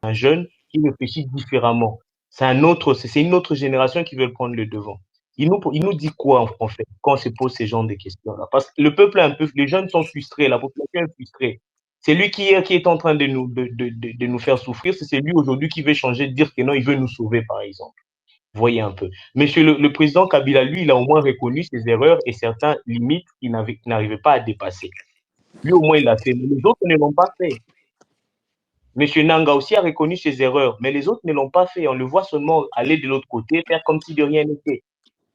un jeune qui réfléchit différemment. C'est une autre génération qui veut prendre le devant. Il nous dit quoi en fait quand on se pose ces genres de questions-là? Parce que le peuple est un peu, les jeunes sont frustrés, la population est frustrée. C'est lui qui est en train de nous faire souffrir, c'est lui aujourd'hui qui veut changer, de dire que non, il veut nous sauver, par exemple. Voyez un peu. Monsieur le président Kabila, lui, il a au moins reconnu ses erreurs et certaines limites qu'il n'arrivait pas à dépasser. Lui, au moins, il l'a fait, mais les autres ne l'ont pas fait. Monsieur Nanga aussi a reconnu ses erreurs, mais les autres ne l'ont pas fait. On le voit seulement aller de l'autre côté, faire comme si de rien n'était.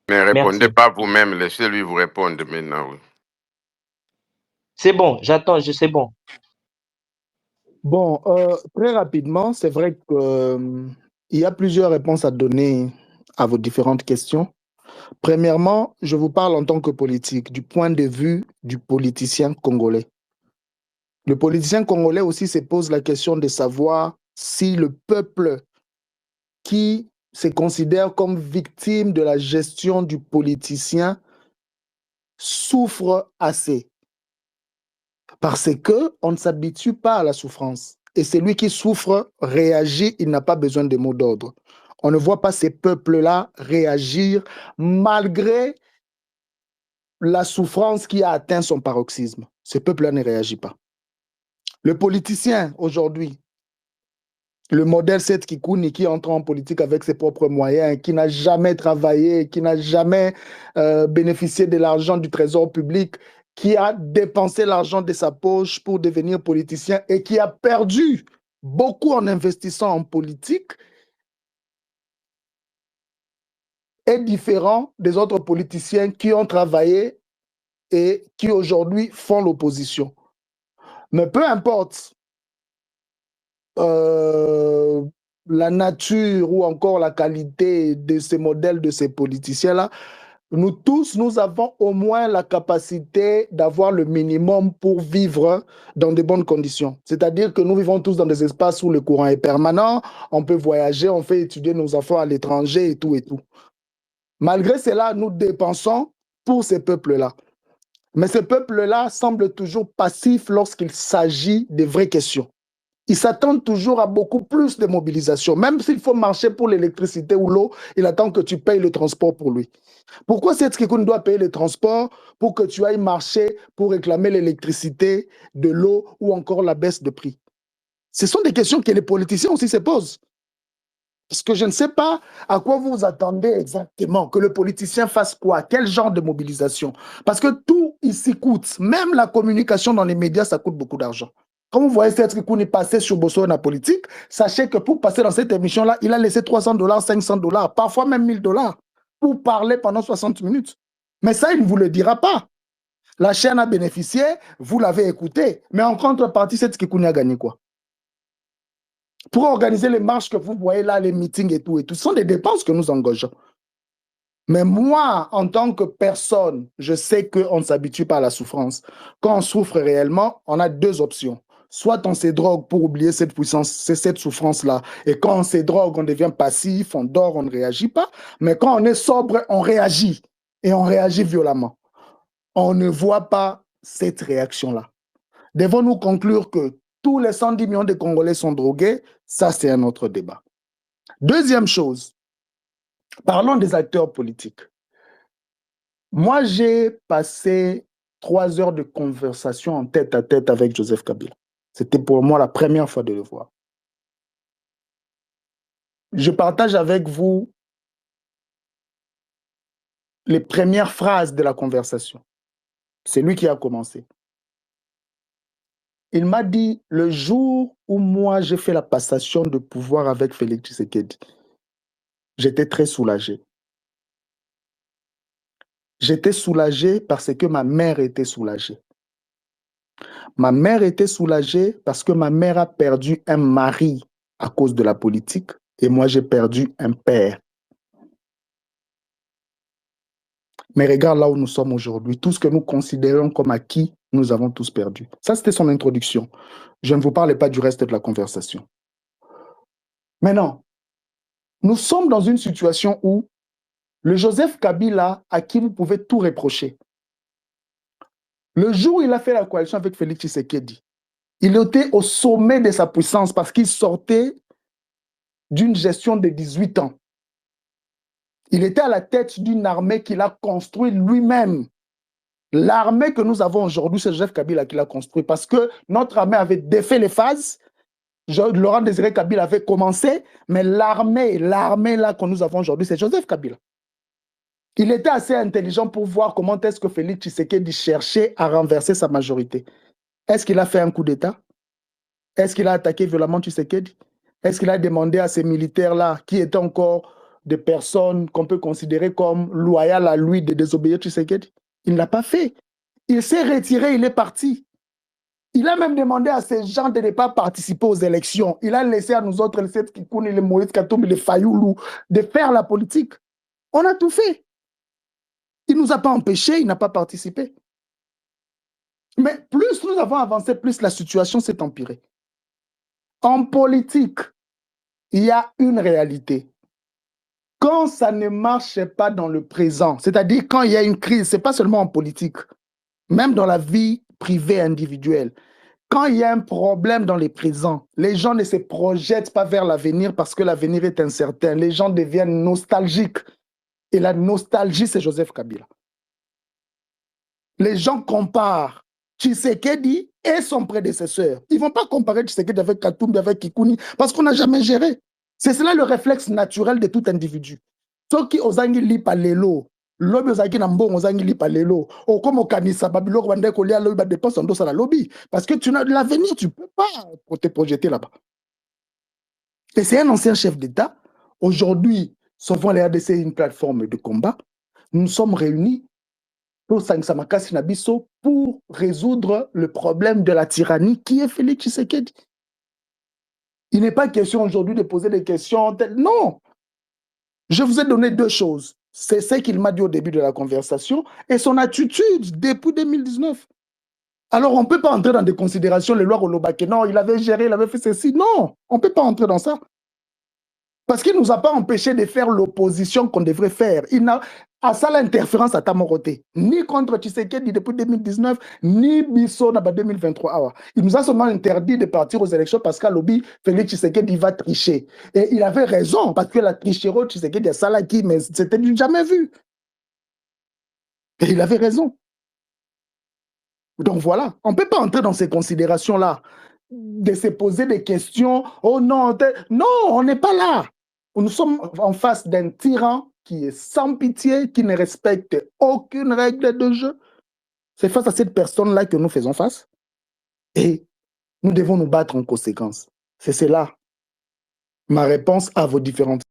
Mais répondez Merci. pas vous-même, laissez-lui vous répondre maintenant. Oui. C'est bon, j'attends, c'est bon. Bon, très rapidement, c'est vrai qu'il y a plusieurs réponses à donner à vos différentes questions. Premièrement, je vous parle en tant que politique, du point de vue du politicien congolais. Le politicien congolais aussi se pose la question de savoir si le peuple qui se considère comme victime de la gestion du politicien souffre assez. Parce qu'on ne s'habitue pas à la souffrance. Et celui qui souffre réagit, il n'a pas besoin de mots d'ordre. On ne voit pas ces peuples-là réagir malgré la souffrance qui a atteint son paroxysme. Ce peuple-là ne réagit pas. Le politicien, aujourd'hui, le modèle Seth Kikouni qui entre en politique avec ses propres moyens, qui n'a jamais travaillé, qui n'a jamais bénéficié de l'argent du trésor public, qui a dépensé l'argent de sa poche pour devenir politicien et qui a perdu beaucoup en investissant en politique, est différent des autres politiciens qui ont travaillé et qui aujourd'hui font l'opposition. Mais peu importe la nature ou encore la qualité de ces modèles, de ces politiciens-là, nous tous, nous avons au moins la capacité d'avoir le minimum pour vivre dans de bonnes conditions. C'est-à-dire que nous vivons tous dans des espaces où le courant est permanent, on peut voyager, on fait étudier nos enfants à l'étranger et tout et tout. Malgré cela, nous dépensons pour ces peuples-là. Mais ces peuples-là semblent toujours passifs lorsqu'il s'agit de vraies questions. Ils s'attendent toujours à beaucoup plus de mobilisation. Même s'il faut marcher pour l'électricité ou l'eau, il attend que tu payes le transport pour lui. Pourquoi Seth Kikouni doit payer le transport pour que tu ailles marcher pour réclamer l'électricité, de l'eau ou encore la baisse de prix? Ce sont des questions que les politiciens aussi se posent. Parce que je ne sais pas à quoi vous attendez exactement, que le politicien fasse quoi, quel genre de mobilisation. Parce que tout ici coûte, même la communication dans les médias, ça coûte beaucoup d'argent. Quand vous voyez Seth Kikouni passer sur Bossona Politique, sachez que pour passer dans cette émission-là, il a laissé $300, $500, parfois même $1000 pour parler pendant 60 minutes. Mais ça, il ne vous le dira pas. La chaîne a bénéficié, vous l'avez écouté, mais en contrepartie, Seth Kikouni a gagné quoi? Pour organiser les marches que vous voyez là, les meetings et tout, ce sont des dépenses que nous engageons. Mais moi, en tant que personne, je sais qu'on ne s'habitue pas à la souffrance. Quand on souffre réellement, on a deux options. Soit on se drogue pour oublier cette puissance, cette souffrance-là. Et quand on se drogue, on devient passif, on dort, on ne réagit pas. Mais quand on est sobre, on réagit. Et on réagit violemment. On ne voit pas cette réaction-là. Devons-nous conclure que tous les 110 millions de Congolais sont drogués? Ça, c'est un autre débat. Deuxième chose, parlons des acteurs politiques. Moi, j'ai passé 3 heures de conversation en tête à tête avec Joseph Kabila. C'était pour moi la première fois de le voir. Je partage avec vous les premières phrases de la conversation. C'est lui qui a commencé. Il m'a dit, le jour où moi j'ai fait la passation de pouvoir avec Félix Tshisekedi, j'étais très soulagé. J'étais soulagé parce que ma mère était soulagée. Ma mère était soulagée parce que ma mère a perdu un mari à cause de la politique et moi j'ai perdu un père. Mais regarde là où nous sommes aujourd'hui, tout ce que nous considérons comme acquis, nous avons tous perdu. Ça, c'était son introduction. Je ne vous parle pas du reste de la conversation. Maintenant, nous sommes dans une situation où le Joseph Kabila, à qui vous pouvez tout reprocher, le jour où il a fait la coalition avec Félix Tshisekedi, il était au sommet de sa puissance parce qu'il sortait d'une gestion de 18 ans. Il était à la tête d'une armée qu'il a construite lui-même. L'armée que nous avons aujourd'hui, c'est Joseph Kabila qui l'a construite parce que notre armée avait défait les phases. Laurent Désiré Kabila avait commencé, mais l'armée là que nous avons aujourd'hui, c'est Joseph Kabila. Il était assez intelligent pour voir comment est-ce que Félix Tshisekedi cherchait à renverser sa majorité. Est-ce qu'il a fait un coup d'État? Est-ce qu'il a attaqué violemment Tshisekedi? Est-ce qu'il a demandé à ces militaires-là, qui étaient encore des personnes qu'on peut considérer comme loyales à lui, de désobéir Tshisekedi? Il ne l'a pas fait. Il s'est retiré, il est parti. Il a même demandé à ces gens de ne pas participer aux élections. Il a laissé à nous autres, les Seth Kikouni, les Moïse Katumbi, les Fayoulou, de faire la politique. On a tout fait. Il ne nous a pas empêchés, il n'a pas participé. Mais plus nous avons avancé, plus la situation s'est empirée. En politique, il y a une réalité. Quand ça ne marche pas dans le présent, c'est-à-dire quand il y a une crise, ce n'est pas seulement en politique, même dans la vie privée individuelle, quand il y a un problème dans les présents, les gens ne se projettent pas vers l'avenir parce que l'avenir est incertain. Les gens deviennent nostalgiques. Et la nostalgie, c'est Joseph Kabila. Les gens comparent Tshisekedi et son prédécesseur. Ils ne vont pas comparer Tshisekedi avec Katumbi, avec Kikouni, parce qu'on n'a jamais géré. C'est cela le réflexe naturel de tout individu. Ceux qui ozangi li palelo, lobby ozangi na mbongo ozangi li palelo, o comme kanisa babilo bande ko lia lobby ba dépense en dos à la lobby, parce que tu n'as de l'avenir, tu peux pas te projeter là-bas. Et c'est un ancien chef d'État. Aujourd'hui, souvent les RDC est une plateforme de combat. Nous sommes réunis pour résoudre le problème de la tyrannie qui est Félix Tshisekedi. Il n'est pas question aujourd'hui de poser des questions. Non. Je vous ai donné deux choses. C'est ce qu'il m'a dit au début de la conversation et son attitude depuis 2019. Alors, on ne peut pas entrer dans des considérations, les lois Olobake. Non, il avait géré, il avait fait ceci. Non, on ne peut pas entrer dans ça. Parce qu'il ne nous a pas empêché de faire l'opposition qu'on devrait faire. Il n'a à ça l'interférence à Tamoroté, ni contre Tshisekedi depuis 2019, ni Bisso dans 2023. Il nous a seulement interdit de partir aux élections parce qu'à lobby, Félix Tshisekedi va tricher. Et il avait raison, parce que la tricherie Tshisekedi a Salaki, mais c'était du jamais vu. Et il avait raison. Donc voilà, on ne peut pas entrer dans ces considérations-là, de se poser des questions. Oh non, non, on n'est pas là. Nous sommes en face d'un tyran qui est sans pitié, qui ne respecte aucune règle de jeu. C'est face à cette personne-là que nous faisons face. Et nous devons nous battre en conséquence. C'est cela ma réponse à vos différentes